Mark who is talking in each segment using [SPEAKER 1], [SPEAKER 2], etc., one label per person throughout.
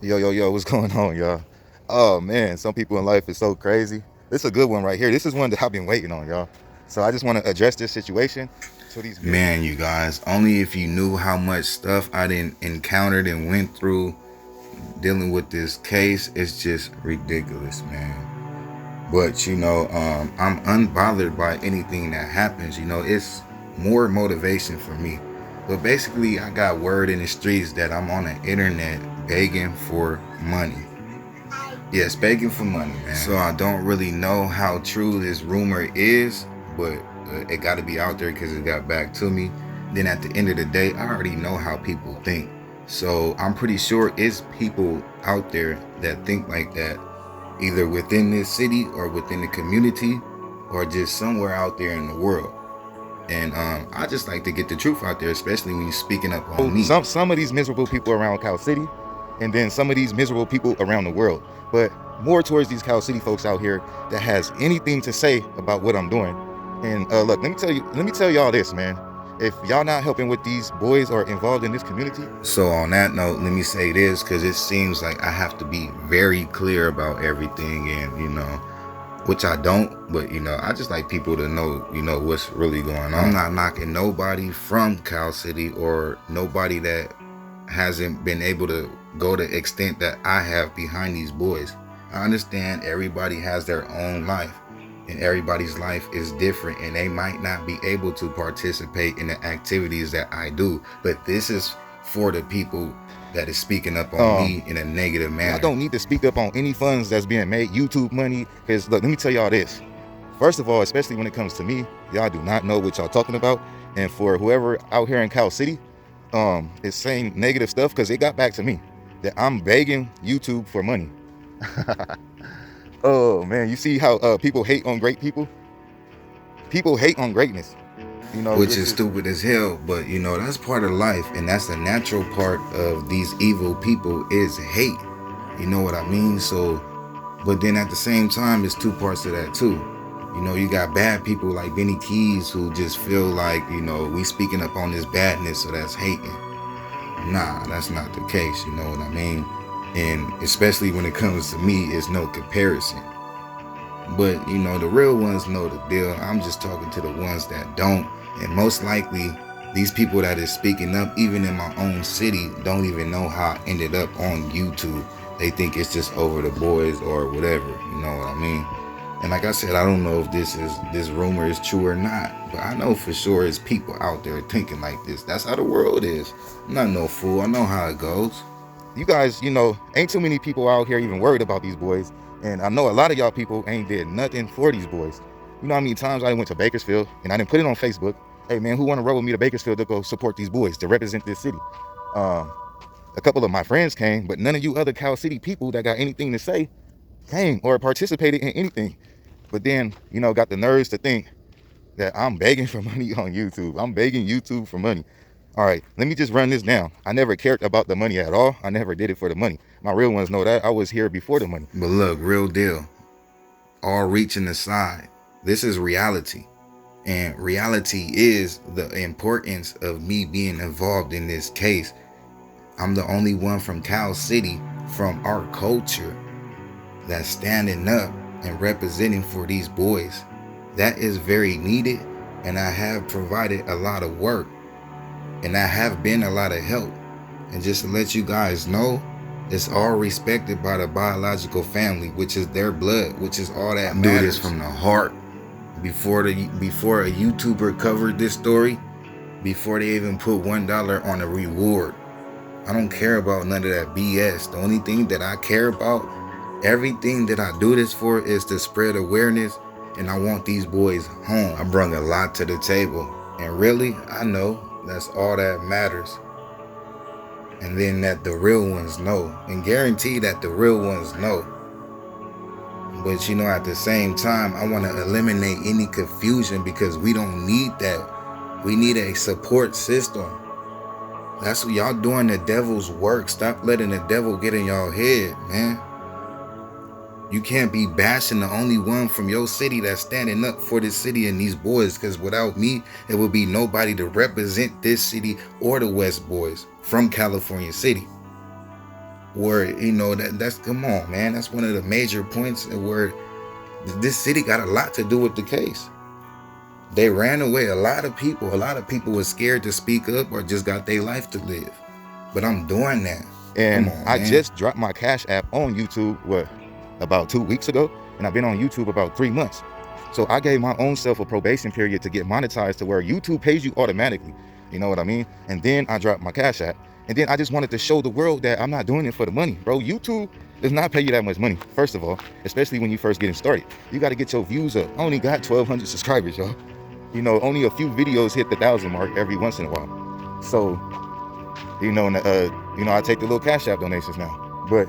[SPEAKER 1] Yo, what's going on, y'all? Oh man, some people in life is so crazy. This is a good one right here. This is one that I've been waiting on, y'all. So I just want to address this situation. So these
[SPEAKER 2] Man, you guys, only if you knew how much stuff I didn't encountered and went through dealing with this case, it's just ridiculous, man. But I'm unbothered by anything that happens. It's more motivation for me. But basically, I got word in the streets that I'm on the internet begging for money. Yes, begging for money, man. So I don't really know how true this rumor is, but it got to be out there because it got back to me. Then at the end of the day, I already know how people think. So I'm pretty sure it's people out there that think like that, either within this city or within the community or just somewhere out there in the world. And I just like to get the truth out there, especially when you're speaking up on me.
[SPEAKER 1] some of these miserable people around Cal City, and then some of these miserable people around the world. But more towards these Cal City folks out here that has anything to say about what I'm doing. And look, let me tell y'all this, man. If y'all not helping with these boys or involved in this community.
[SPEAKER 2] So on that note, let me say this, because it seems like I have to be very clear about everything, and which I don't, but I just like people to know, what's really going on. I'm not knocking nobody from Cal City or nobody that hasn't been able to go the extent that I have behind these boys. I understand everybody has their own life, and everybody's life is different, and they might not be able to participate in the activities that I do, but this is for the people that is speaking up on me in a negative manner.
[SPEAKER 1] I don't need to speak up on any funds that's being made, YouTube money, because look, let me tell y'all this. First of all, especially when it comes to me, y'all do not know what y'all talking about. And for whoever out here in Cal City is saying negative stuff, because it got back to me that I'm begging YouTube for money. Oh man, you see how people hate on great people? People hate on greatness.
[SPEAKER 2] Which is stupid as hell, but that's part of life, and that's a natural part of these evil people is hate. You know what I mean? So, but then at the same time, it's two parts of that too. You got bad people like Benny Keys who just feel like, we speaking up on this badness, so that's hating. Nah, that's not the case, you know what I mean? And especially when it comes to me, it's no comparison. But the real ones know the deal. I'm just talking to the ones that don't. And most likely, these people that is speaking up, even in my own city, don't even know how I ended up on YouTube. They think it's just over the boys or whatever, you know what I mean? And like I said, I don't know if this rumor is true or not, but I know for sure it's people out there thinking like this. That's how the world is. I'm not no fool. I know how it goes.
[SPEAKER 1] You guys, ain't too many people out here even worried about these boys. And I know a lot of y'all people ain't did nothing for these boys. You know how many times I went to Bakersfield and I didn't put it on Facebook. Hey man, who want to roll with me to Bakersfield to go support these boys, to represent this city? A couple of my friends came, but none of you other Cal City people that got anything to say came or participated in anything. But then, got the nerves to think that I'm begging for money on YouTube. I'm begging YouTube for money. All right, let me just run this down. I never cared about the money at all. I never did it for the money. My real ones know that. I was here before the money.
[SPEAKER 2] But look, real deal. All reaching aside, this is reality. And reality is the importance of me being involved in this case. I'm the only one from Cal City, from our culture, that's standing up and representing for these boys. That is very needed, and I have provided a lot of work, and I have been a lot of help. And just to let you guys know, it's all respected by the biological family, which is their blood, which is all that matters. I do this from the heart. Before a YouTuber covered this story, before they even put $1 on a reward, I don't care about none of that BS. The only thing that I care about, everything that I do this for, is to spread awareness, and I want these boys home. I brought a lot to the table, and really, I know that's all that matters. And then that the real ones know, and guarantee that the real ones know. But at the same time, I want to eliminate any confusion, because we don't need that. We need a support system. That's what y'all doing, the devil's work. Stop letting the devil get in y'all head, man. You can't be bashing the only one from your city that's standing up for this city and these boys, because without me, it would be nobody to represent this city or the West Boys from California City. where, you know, that's come on, man. That's one of the major points where this city got a lot to do with the case. They ran away. A lot of people were scared to speak up or just got their life to live. But I'm doing that.
[SPEAKER 1] And
[SPEAKER 2] Come on,
[SPEAKER 1] I
[SPEAKER 2] man.
[SPEAKER 1] just dropped my Cash App on YouTube, about 2 weeks ago, and I've been on YouTube about 3 months. So I gave my own self a probation period to get monetized to where YouTube pays you automatically. You know what I mean? And then I dropped my Cash App. And then I just wanted to show the world that I'm not doing it for the money, bro. YouTube does not pay you that much money, first of all, especially when you first getting started. You got to get your views up. I only got 1,200 subscribers, y'all. You know, only a few videos hit the 1,000 mark every once in a while. So, you know, I take the little Cash App donations now. But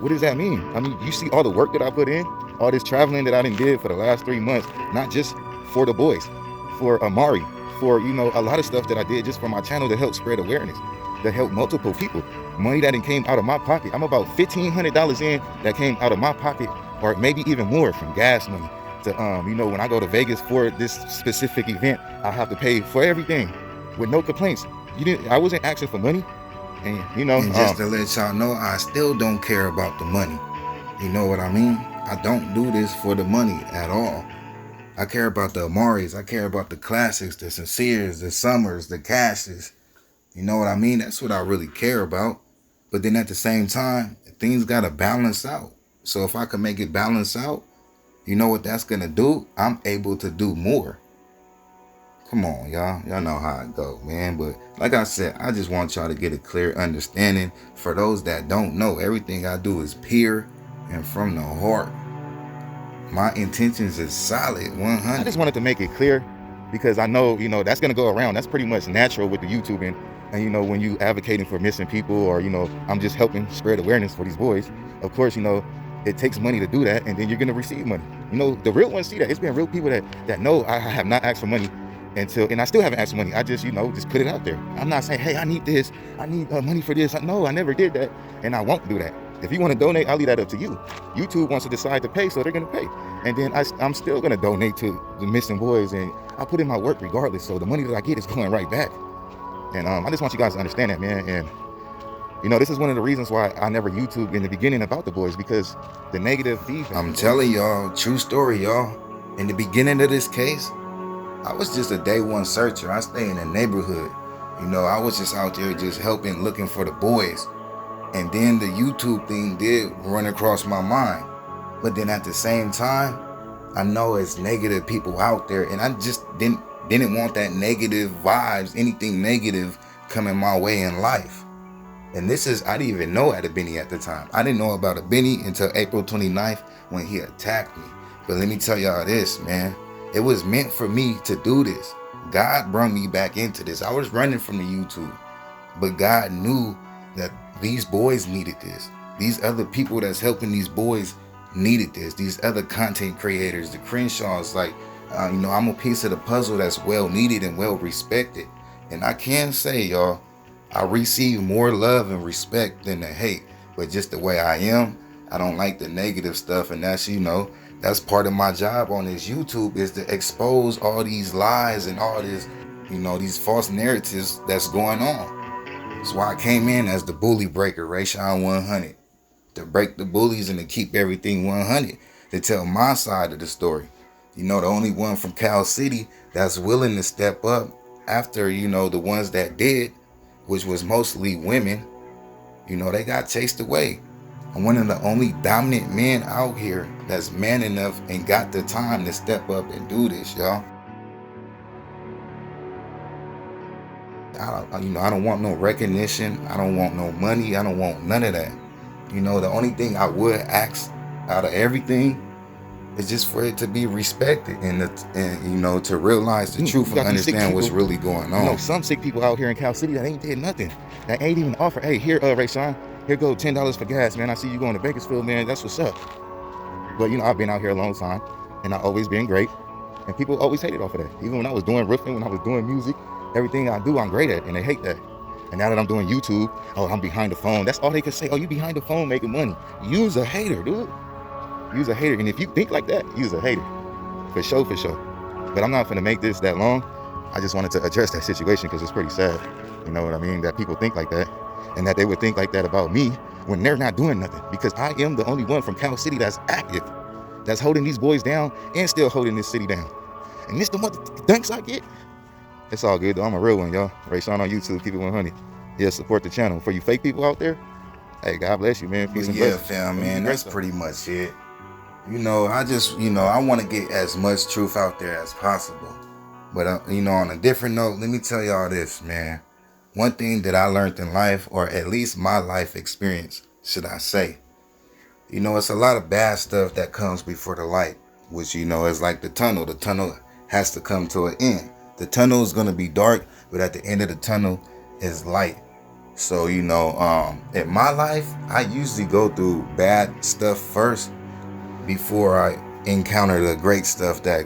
[SPEAKER 1] what does that mean? I mean, you see all the work that I put in, all this traveling that I done did for the last 3 months, not just for the boys, for Amari, for, you know, a lot of stuff that I did just for my channel to help spread awareness, to help multiple people. Money that came out of my pocket. I'm about $1,500 in that came out of my pocket, or maybe even more from gas money. To you know, when I go to Vegas for this specific event, I have to pay for everything with no complaints. I wasn't asking for money. And you know,
[SPEAKER 2] And just to let y'all know, I still don't care about the money. You know what I mean? I don't do this for the money at all. I care about the Amaris. I care about the classics, the Sinceres, the Summers, the Cashes. You know what I mean? That's what I really care about. But then at the same time, things got to balance out. So if I can make it balance out, you know what that's going to do? I'm able to do more. Come on, y'all. Y'all know how it go, man. But like I said, I just want y'all to get a clear understanding. For those that don't know, everything I do is pure and from the heart. My intentions is solid, 100.
[SPEAKER 1] I just wanted to make it clear because I know, you know, that's going to go around. That's pretty much natural with the YouTubing. And, you know, when you advocating for missing people, or, you know, I'm just helping spread awareness for these boys. Of course, you know, it takes money to do that, and then you're going to receive money. You know, the real ones see that. It's been real people that know I have not asked for money and I still haven't asked for money. I just, you know, just put it out there. I'm not saying, hey, I need this. I need money for this. No, I never did that, and I won't do that. If you want to donate, I'll leave that up to you. YouTube wants to decide to pay, so they're going to pay. And then I'm still going to donate to the missing boys, and I put in my work regardless, so the money that I get is going right back. And I just want you guys to understand that, man. And, you know, this is one of the reasons why I never YouTubed in the beginning about the boys, because the negative feedback.
[SPEAKER 2] I'm telling y'all, true story, y'all. In the beginning of this case, I was just a day one searcher. I stay in the neighborhood. You know, I was just out there just helping, looking for the boys. And then the YouTube thing did run across my mind. But then at the same time, I know it's negative people out there, and I just didn't want that negative vibes, anything negative coming my way in life. And this is, I didn't even know Benny at the time. I didn't know about Benny until April 29th when he attacked me. But let me tell y'all this, man. It was meant for me to do this. God brought me back into this. I was running from the YouTube, but God knew that these boys needed this. These other people that's helping these boys needed this. These other content creators, the Crenshaws, like, you know, I'm a piece of the puzzle that's well needed and well respected. And I can say, y'all, I receive more love and respect than the hate. But just the way I am, I don't like the negative stuff. And that's, you know, that's part of my job on this YouTube, is to expose all these lies and all this, you know, these false narratives that's going on. That's why I came in as the bully breaker, Rayshon 100. To break the bullies and to keep everything 100. To tell my side of the story. You know, the only one from Cal City that's willing to step up after, you know, the ones that did, which was mostly women, you know, they got chased away. I'm one of the only dominant men out here that's man enough and got the time to step up and do this, y'all. I don't want no recognition. I don't want no money. I don't want none of that. You know, the only thing I would ask out of everything is just for it to be respected and you know, to realize the truth and understand what's really going on.
[SPEAKER 1] You know, some sick people out here in Cal City that ain't did nothing, that ain't even offer, hey, here, Rayshon, here go $10 for gas, man. I see you going to Bakersfield, man. That's what's up. But, you know, I've been out here a long time, and I've always been great, and people always hated off of that. Even when I was doing roofing, when I was doing music, everything I do, I'm great at, and they hate that. And now that I'm doing YouTube, oh, I'm behind the phone. That's all they can say. Oh, you behind the phone making money. Use a hater, dude. Use a hater. And if you think like that, use a hater. For sure, for sure. But I'm not going to make this that long. I just wanted to address that situation because it's pretty sad. You know what I mean? That people think like that. And that they would think like that about me when they're not doing nothing, because I am the only one from Cal City that's active, that's holding these boys down and still holding this city down. And this the mother thanks I get. It's all good though. I'm a real one, y'all. Rayshon on YouTube, keep it 100. Yeah, support the channel. For you fake people out there, hey, God bless you, man. Peace and
[SPEAKER 2] Yeah,
[SPEAKER 1] blessings.
[SPEAKER 2] fam, man, that's pretty much it. I just, I want to get as much truth out there as possible. But, on a different note, let me tell y'all this, man. One thing that I learned in life, or at least my life experience, should I say, it's a lot of bad stuff that comes before the light, which, is like the tunnel. The tunnel has to come to an end. The tunnel is going to be dark, but at the end of the tunnel is light. So, in my life, I usually go through bad stuff first before I encounter the great stuff that,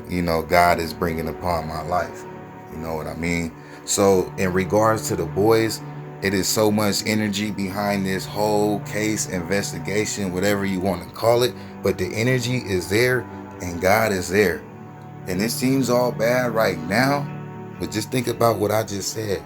[SPEAKER 2] God is bringing upon my life. You know what I mean? So in regards to the boys, it is so much energy behind this whole case, investigation, whatever you want to call it. But the energy is there and God is there. And it seems all bad right now, but just think about what I just said.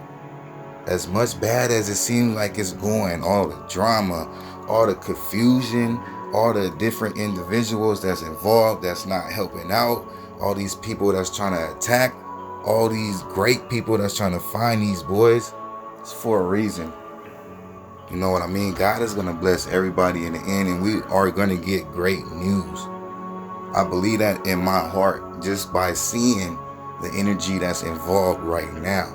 [SPEAKER 2] As much bad as it seems like it's going, all the drama, all the confusion, all the different individuals that's involved that's not helping out, all these people that's trying to attack, all these great people that's trying to find these boys, it's for a reason. You know what I mean? God is going to bless everybody in the end, and we are going to get great news. I believe that in my heart just by seeing the energy that's involved right now,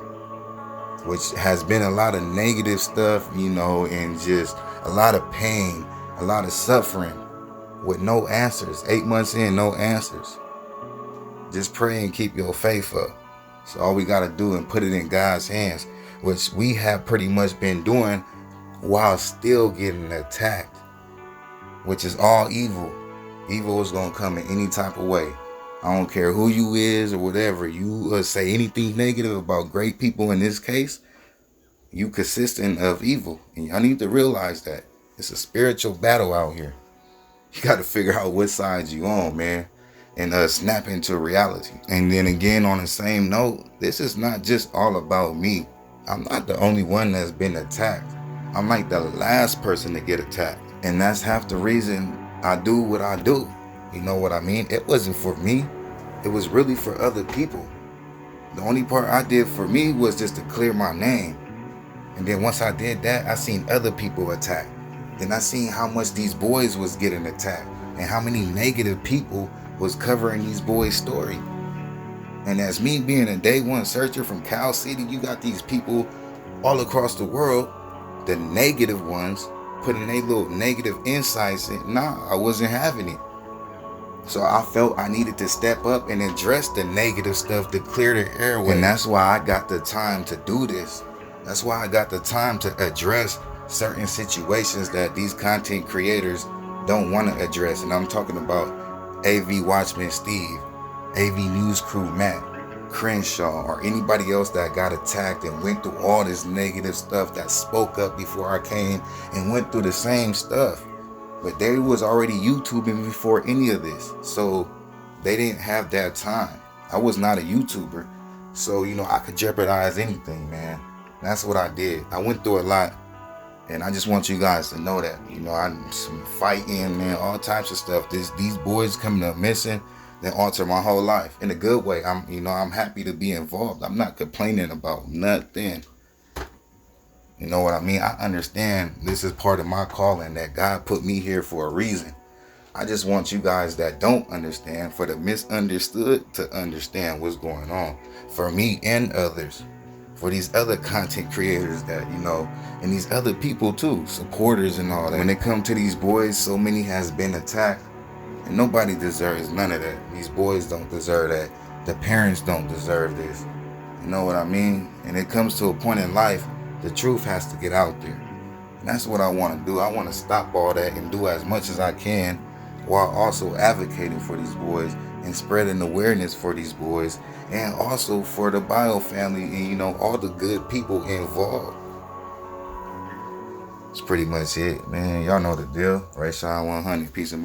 [SPEAKER 2] which has been a lot of negative stuff, and just a lot of pain, a lot of suffering with no answers. 8 months in, no answers. Just pray and keep your faith up. So all we got to do and put it in God's hands, which we have pretty much been doing while still getting attacked, which is all evil. Evil is going to come in any type of way. I don't care who you is or whatever. You say anything negative about great people in this case, you consistent of evil. And y'all need to realize that. It's a spiritual battle out here. You got to figure out what side you on, man. And snap into reality. And then again, on the same note, this is not just all about me. I'm not the only one that's been attacked. I'm like the last person to get attacked. And that's half the reason I do what I do. You know what I mean? It wasn't for me. It was really for other people. The only part I did for me was just to clear my name. And then once I did that, I seen other people attacked. Then I seen how much these boys was getting attacked and how many negative people was covering these boys' story. And as me being a day one searcher from Cal City, you got these people all across the world, the negative ones, putting their little negative insights in. Nah, I wasn't having it. So I felt I needed to step up and address the negative stuff to clear the airway. And that's why I got the time to do this. That's why I got the time to address certain situations that these content creators don't want to address. And I'm talking about AV Watchman Steve, AV News Crew Matt, Crenshaw, or anybody else that got attacked and went through all this negative stuff, that spoke up before I came and went through the same stuff. But they was already YouTubing before any of this. So they didn't have that time. I was not a YouTuber. So, I could jeopardize anything, man. That's what I did. I went through a lot. And I just want you guys to know that, I'm fighting, man, all types of stuff. These boys coming up missing, they alter my whole life in a good way. I'm happy to be involved. I'm not complaining about nothing. You know what I mean? I understand this is part of my calling, that God put me here for a reason. I just want you guys that don't understand, for the misunderstood, to understand what's going on for me and others. For these other content creators that, and these other people too, supporters and all that. When it comes to these boys, so many has been attacked, and nobody deserves none of that. These boys don't deserve that. The parents don't deserve this. You know what I mean? And it comes to a point in life, the truth has to get out there. And that's what I want to do. I want to stop all that and do as much as I can, while also advocating for these boys and spreading awareness for these boys, and also for the Bio family and, all the good people involved. That's pretty much it, man. Y'all know the deal. Rayshon 100. Peace and